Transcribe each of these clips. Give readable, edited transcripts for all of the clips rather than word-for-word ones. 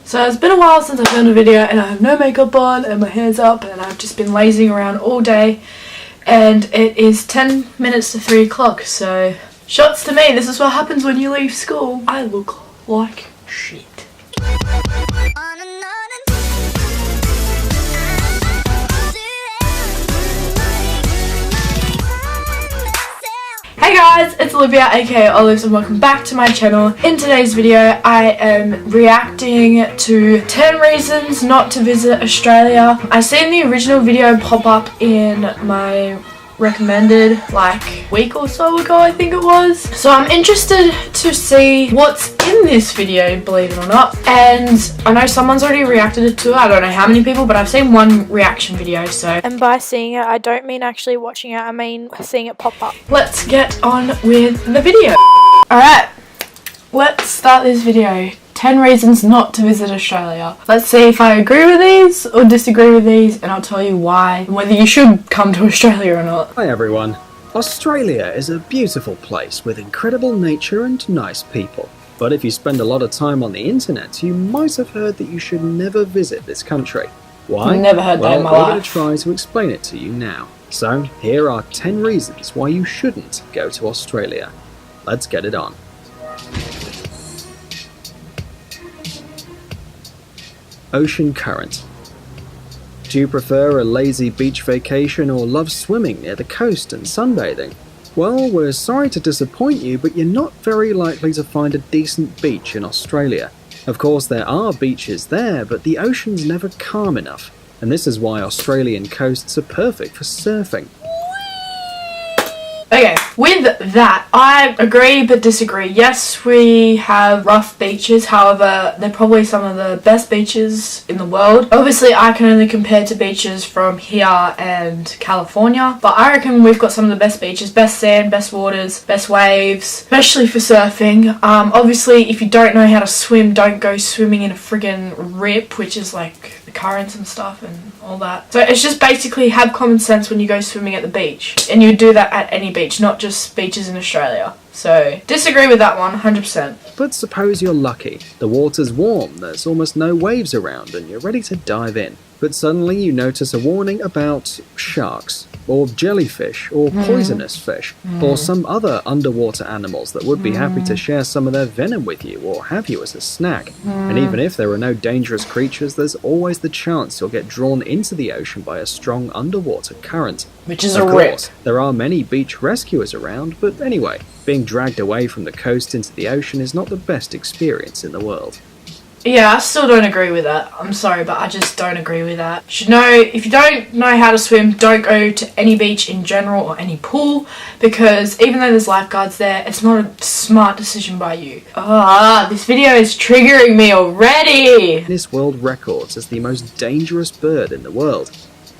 So it's been a while since I filmed a video and I have no makeup on and my hair's up and I've just been lazing around all day and it is 10 minutes to 3 o'clock, so shots to me. This is what happens when you leave school. I look like shit. Hey guys, it's Olivia aka Olives and welcome back to my channel. In today's video I am reacting to 10 reasons not to visit Australia. I seen the original video pop up in my recommended like week or so ago, I think it was. So I'm interested to see what's in this video, believe it or not. And I know someone's already reacted to it. I don't know how many people, but I've seen one reaction video, so. And by seeing it, I don't mean actually watching it, I mean seeing it pop up. Let's get on with the video. Alright, let's start this video. 10 reasons not to visit Australia. Let's see if I agree with these or disagree with these, and I'll tell you why, and whether you should come to Australia or not. Hi everyone. Australia is a beautiful place with incredible nature and nice people. But if you spend a lot of time on the internet, you might have heard that you should never visit this country. Why? Never heard that in my life. life. We're going to try to explain it to you now. So, here are 10 reasons why you shouldn't go to Australia. Let's get it on. Ocean current. Do you prefer a lazy beach vacation or love swimming near the coast and sunbathing? Well, we're sorry to disappoint you, but you're not very likely to find a decent beach in Australia. Of course, there are beaches there, but the ocean's never calm enough, and this is why Australian coasts are perfect for surfing. Okay, with that, I agree but disagree. Yes, we have rough beaches, however, they're probably some of the best beaches in the world. Obviously, I can only compare to beaches from here and California, but I reckon we've got some of the best beaches, best sand, best waters, best waves, especially for surfing. Obviously, if you don't know how to swim, don't go swimming in a friggin' rip, which is like the currents and stuff and all that. So it's just basically have common sense when you go swimming at the beach, and you do that at any beach, not just beaches in Australia. So disagree with that one 100%. But suppose you're lucky. The water's warm, there's almost no waves around, and you're ready to dive in. But suddenly you notice a warning about sharks, or jellyfish, or poisonous fish, or some other underwater animals that would be happy to share some of their venom with you, or have you as a snack. And even if there are no dangerous creatures, there's always the chance you'll get drawn into the ocean by a strong underwater current. Which is a rip. Course, there are many beach rescuers around, but anyway, being dragged away from the coast into the ocean is not the best experience in the world. Yeah, I still don't agree with that. I'm sorry, but I just don't agree with that. You should know, if you don't know how to swim, don't go to any beach in general or any pool, because even though there's lifeguards there, it's not a smart decision by you. This video is triggering me already! Guinness World Records as the most dangerous bird in the world.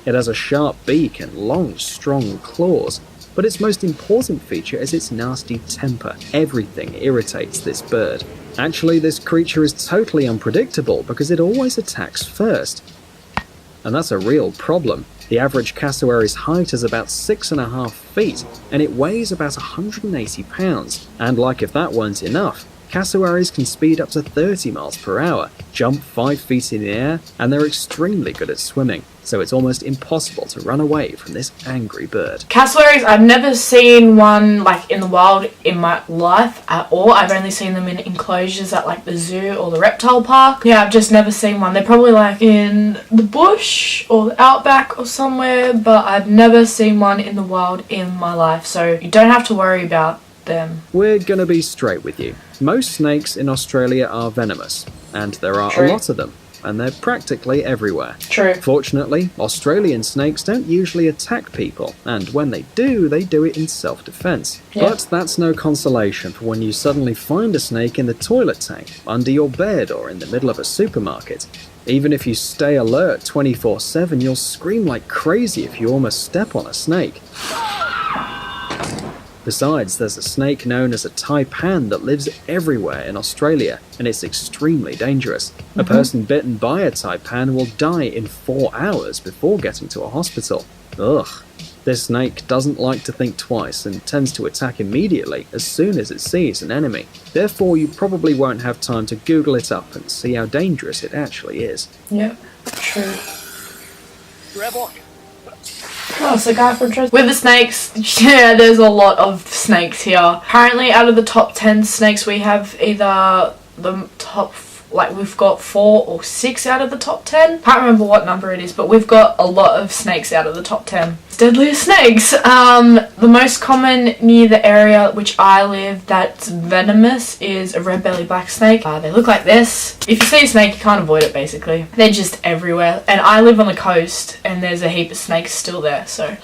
It has a sharp beak and long, strong claws. But its most important feature is its nasty temper. Everything irritates this bird. Actually, this creature is totally unpredictable because it always attacks first. And that's a real problem. The average cassowary's height is about 6.5 feet, and it weighs about 180 pounds. And like if that weren't enough, cassowaries can speed up to 30 miles per hour, jump 5 feet in the air, and they're extremely good at swimming. So it's almost impossible to run away from this angry bird. Cassowaries, I've never seen one like in the wild in my life at all. I've only seen them in enclosures at like the zoo or the reptile park. Yeah, I've just never seen one. They're probably like in the bush or the outback or somewhere, but I've never seen one in the wild in my life. So you don't have to worry about them. We're gonna be straight with you. Most snakes in Australia are venomous, and there are True. a lot of them, and they're practically everywhere. True. Fortunately, Australian snakes don't usually attack people, and when they do it in self-defense. Yeah. But that's no consolation for when you suddenly find a snake in the toilet tank, under your bed, or in the middle of a supermarket. Even if you stay alert 24/7, you'll scream like crazy if you almost step on a snake. Besides, there's a snake known as a taipan that lives everywhere in Australia, and it's extremely dangerous. A person bitten by a taipan will die in 4 hours before getting to a hospital. Ugh. This snake doesn't like to think twice and tends to attack immediately as soon as it sees an enemy. Therefore, you probably won't have time to Google it up and see how dangerous it actually is. Yep, true. Rebel. Oh, it's the guy from Treasure. With the snakes, yeah, there's a lot of snakes here. Currently, out of the top 10 snakes, we have either the top, like we've got 4 or 6 out of the top 10. Can't remember what number it is, but we've got a lot of snakes out of the top 10. Deadliest snakes. The most common near the area which I live that's venomous is a red-bellied black snake. They look like this. If you see a snake, you can't avoid it, basically. They're just everywhere. And I live on the coast, and there's a heap of snakes still there, so...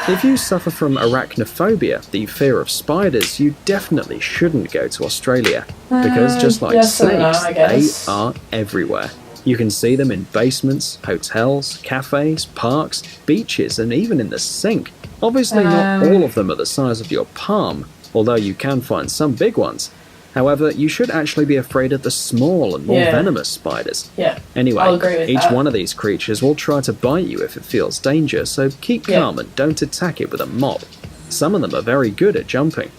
If you suffer from arachnophobia, the fear of spiders, you definitely shouldn't go to Australia. Because just like yes and no, snakes, I they guess. are everywhere. You can see them in basements, hotels, cafes, parks, beaches, and even in the sink. Obviously not all of them are the size of your palm, although you can find some big ones. However, you should actually be afraid of the small and more venomous spiders. Yeah, Anyway, I'll agree with each that. one of these creatures will try to bite you if it feels danger, so keep calm and don't attack it with a mop. Some of them are very good at jumping.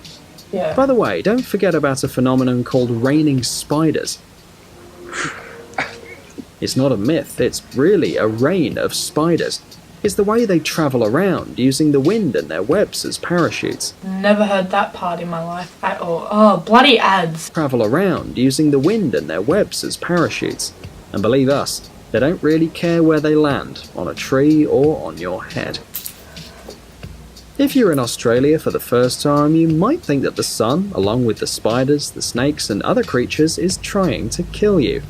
Yeah. By the way, don't forget about a phenomenon called raining spiders. It's not a myth, it's really a rain of spiders. It's the way they travel around, using the wind and their webs as parachutes. Never heard that part in my life at all. Oh, bloody ads. Travel around, using the wind and their webs as parachutes. And believe us, they don't really care where they land, on a tree or on your head. If you're in Australia for the first time, you might think that the sun, along with the spiders, the snakes and other creatures, is trying to kill you.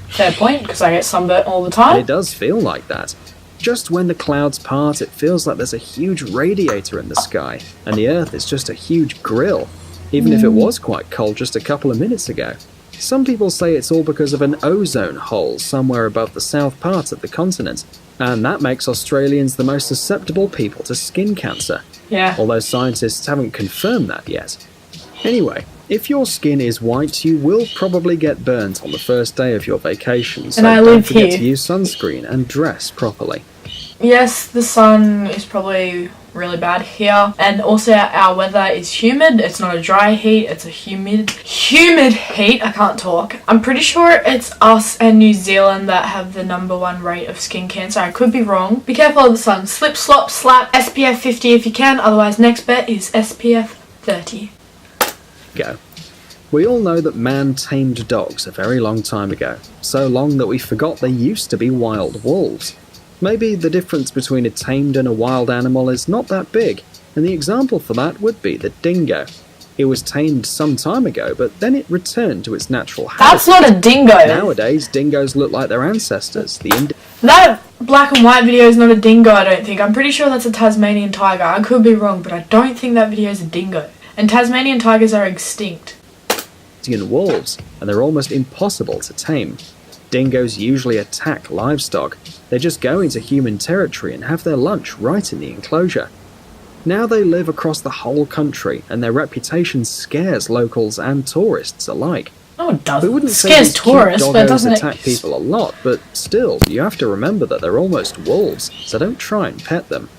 Fair point, because I get sunburnt all the And time. it does feel like that. Just when the clouds part, it feels like there's a huge radiator in the sky, and the Earth is just a huge grill, even if it was quite cold just a couple of minutes ago. Some people say it's all because of an ozone hole somewhere above the south part of the continent, and that makes Australians the most susceptible people to skin cancer, Yeah. although scientists haven't confirmed that yet. Anyway, if your skin is white, you will probably get burnt on the first day of your vacation, so And I don't live forget here. to use sunscreen and dress properly. Yes, the sun is probably really bad here, and also our weather is humid. It's not a dry heat, it's a humid heat. I can't talk. I'm pretty sure it's us and New Zealand that have the #1 rate of skin cancer. I could be wrong. Be careful of the sun. Slip, slop, slap. SPF 50 if you can, otherwise next bet is SPF 30. Go. We all know that man tamed dogs a very long time ago, so long that we forgot they used to be wild wolves. Maybe the difference between a tamed and a wild animal is not that big, and the example for that would be the dingo. It was tamed some time ago, but then it returned to its natural That's habitat. not a dingo. Nowadays, dingoes look like their ancestors, the That black and white video is not a dingo, I don't think. I'm pretty sure that's a Tasmanian tiger. I could be wrong, but I don't think that video is a dingo. And Tasmanian tigers are extinct. Indian wolves, and they're almost impossible to tame. Dingoes usually attack livestock. They just go into human territory and have their lunch right in the enclosure. Now they live across the whole country, and their reputation scares locals and tourists alike. No, it We doesn't. wouldn't It say scares these cute tourists, but it doggos doesn't attack people a lot, but still, you have to remember that they're almost wolves, so don't try and pet them.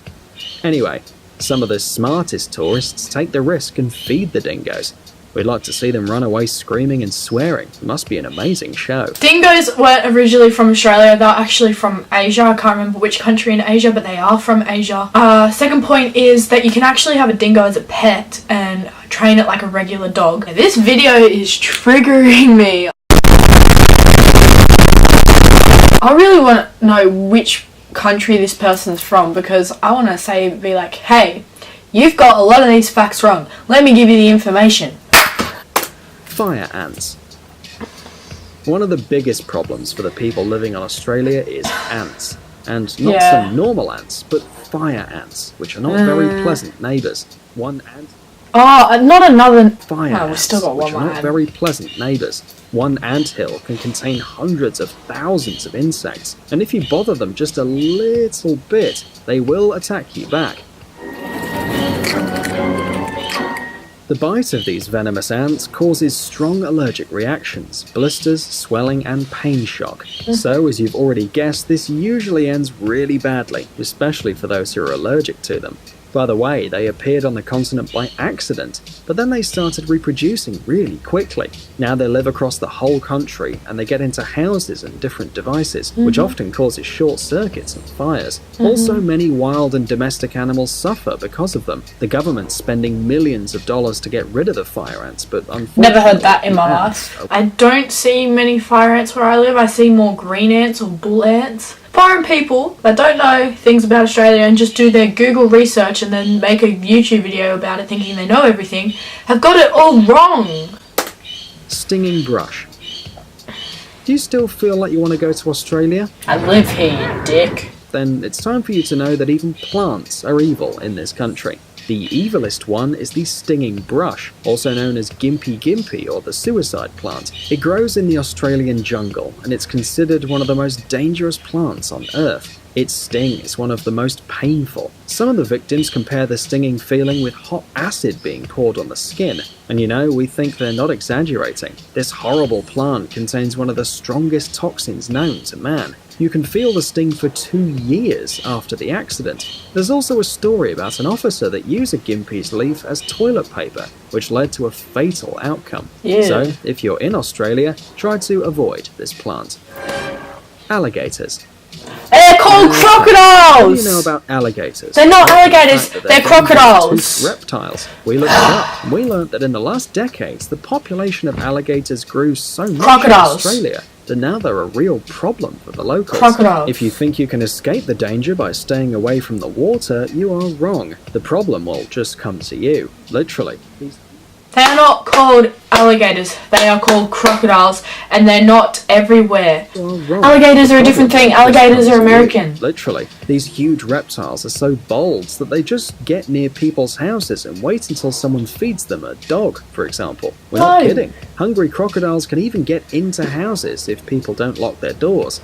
Anyway, some of the smartest tourists take the risk and feed the dingoes. We'd like to see them run away screaming and swearing. It must be an amazing show. Dingoes weren't originally from Australia, they're actually from Asia. I can't remember which country in Asia, but they are from Asia. Second point is that you can actually have a dingo as a pet and train it like a regular dog. This video is triggering me. I really want to know which country this person's from, because I want to be like, hey, you've got a lot of these facts wrong. Let me give you the information. Fire ants. One of the biggest problems for the people living on Australia is ants. And not some normal ants, but fire ants, which are not very pleasant neighbours. One ant... Oh, not another... Fire we've ants, still got which one are not more. very pleasant neighbours. One anthill can contain hundreds of thousands of insects, and if you bother them just a little bit, they will attack you back. The bite of these venomous ants causes strong allergic reactions, blisters, swelling, and pain shock. So, as you've already guessed, this usually ends really badly, especially for those who are allergic to them. By the way, they appeared on the continent by accident, but then they started reproducing really quickly. Now they live across the whole country, and they get into houses and different devices, which often causes short circuits and fires. Also, many wild and domestic animals suffer because of them. The government's spending millions of dollars to get rid of the fire ants, but unfortunately... Never heard that in my life. I don't see many fire ants where I live. I see more green ants or bull ants. Foreign people that don't know things about Australia and just do their Google research and then make a YouTube video about it thinking they know everything have got it all wrong. Stinging brush. Do you still feel like you want to go to Australia? I live here, you dick. Then it's time for you to know that even plants are evil in this country. The evilest one is the stinging brush, also known as gimpy gimpy or the suicide plant. It grows in the Australian jungle, and it's considered one of the most dangerous plants on Earth. Its sting is one of the most painful. Some of the victims compare the stinging feeling with hot acid being poured on the skin. And you know, we think they're not exaggerating. This horrible plant contains one of the strongest toxins known to man. You can feel the sting for 2 years after the accident. There's also a story about an officer that used a gimpy's leaf as toilet paper, which led to a fatal outcome. Yeah. So, if you're in Australia, try to avoid this plant. Alligators. They're called crocodiles! What do you know about alligators? They're not alligators, they're crocodiles. Reptiles. We looked it up, and we learned that in the last decades, the population of alligators grew so much in Australia that now they're a real problem for the locals. Crocodiles. If you think you can escape the danger by staying away from the water, you are wrong. The problem will just come to you. Literally. They are not called alligators, they are called crocodiles, and they're not everywhere. Alligators are a different thing, alligators are American. Literally. These huge reptiles are so bold that they just get near people's houses and wait until someone feeds them a dog, for example. We're not kidding. Hungry crocodiles can even get into houses if people don't lock their doors.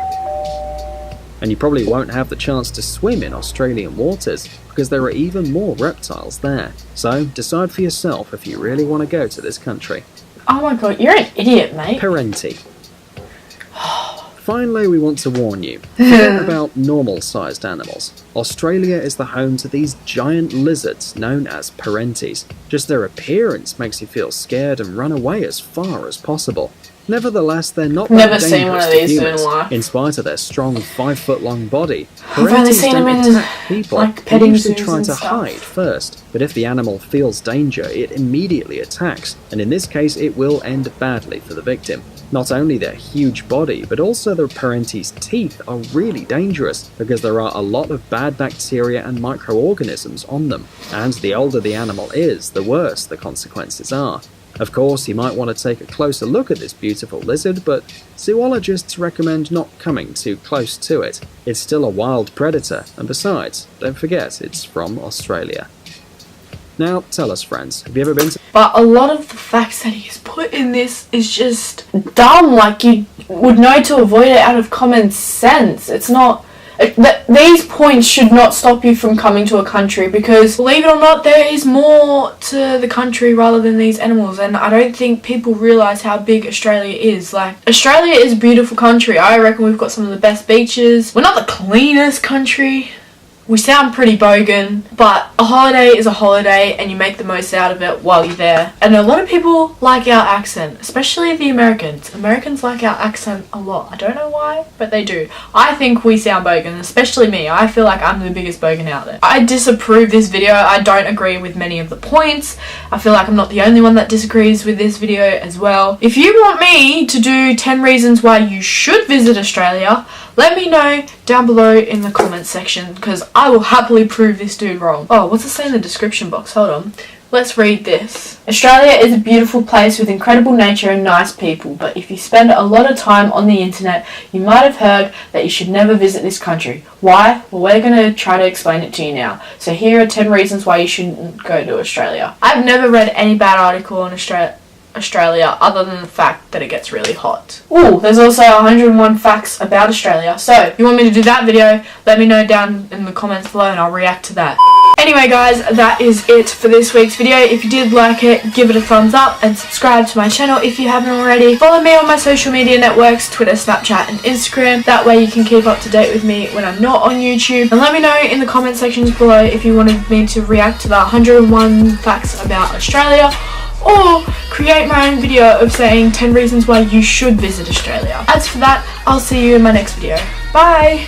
And you probably won't have the chance to swim in Australian waters because there are even more reptiles there. So decide for yourself if you really want to go to this country. Oh my god, you're an idiot, mate. Parenti. Finally, we want to warn you. Forget about normal-sized animals. Australia is the home to these giant lizards known as parentes. Just their appearance makes you feel scared and run away as far as possible. Nevertheless, they're not that dangerous to humans. In spite of their strong 5-foot-long body, parentes don't attack people. They usually try to hide first, but if the animal feels danger, it immediately attacks, and in this case it will end badly for the victim. Not only their huge body, but also the parentes' teeth are really dangerous because there are a lot of bad bacteria and microorganisms on them, and the older the animal is, the worse the consequences are. Of course, you might want to take a closer look at this beautiful lizard, but zoologists recommend not coming too close to it. It's still a wild predator, and besides, don't forget it's from Australia. Now, tell us, friends, have you ever been to... But a lot of the facts that he's put in this is just dumb, like you would know to avoid it out of common sense. It's not... These points should not stop you from coming to a country because, believe it or not, there is more to the country rather than these animals, and I don't think people realise how big Australia is. Like, Australia is a beautiful country. I reckon we've got some of the best beaches. We're not the cleanest country. We sound pretty bogan, but a holiday is a holiday and you make the most out of it while you're there. And a lot of people like our accent, especially the Americans. Americans like our accent a lot. I don't know why, but they do. I think we sound bogan, especially me. I feel like I'm the biggest bogan out there. I disapprove this video. I don't agree with many of the points. I feel like I'm not the only one that disagrees with this video as well. If you want me to do 10 reasons why you should visit Australia, let me know down below in the comments section because I will happily prove this dude wrong. Oh, what's it say in the description box? Hold on. Let's read this. Australia is a beautiful place with incredible nature and nice people, but if you spend a lot of time on the internet, you might have heard that you should never visit this country. Why? Well, we're going to try to explain it to you now. So here are 10 reasons why you shouldn't go to Australia. I've never read any bad article on Australia other than the fact that it gets really hot. Ooh, there's also 101 facts about Australia. So, if you want me to do that video, let me know down in the comments below and I'll react to that. Anyway guys, that is it for this week's video. If you did like it, give it a thumbs up and subscribe to my channel if you haven't already. Follow me on my social media networks, Twitter, Snapchat and Instagram. That way you can keep up to date with me when I'm not on YouTube. And let me know in the comment sections below if you wanted me to react to the 101 facts about Australia, or create my own video of saying 10 reasons why you should visit Australia. As for that, I'll see you in my next video. Bye!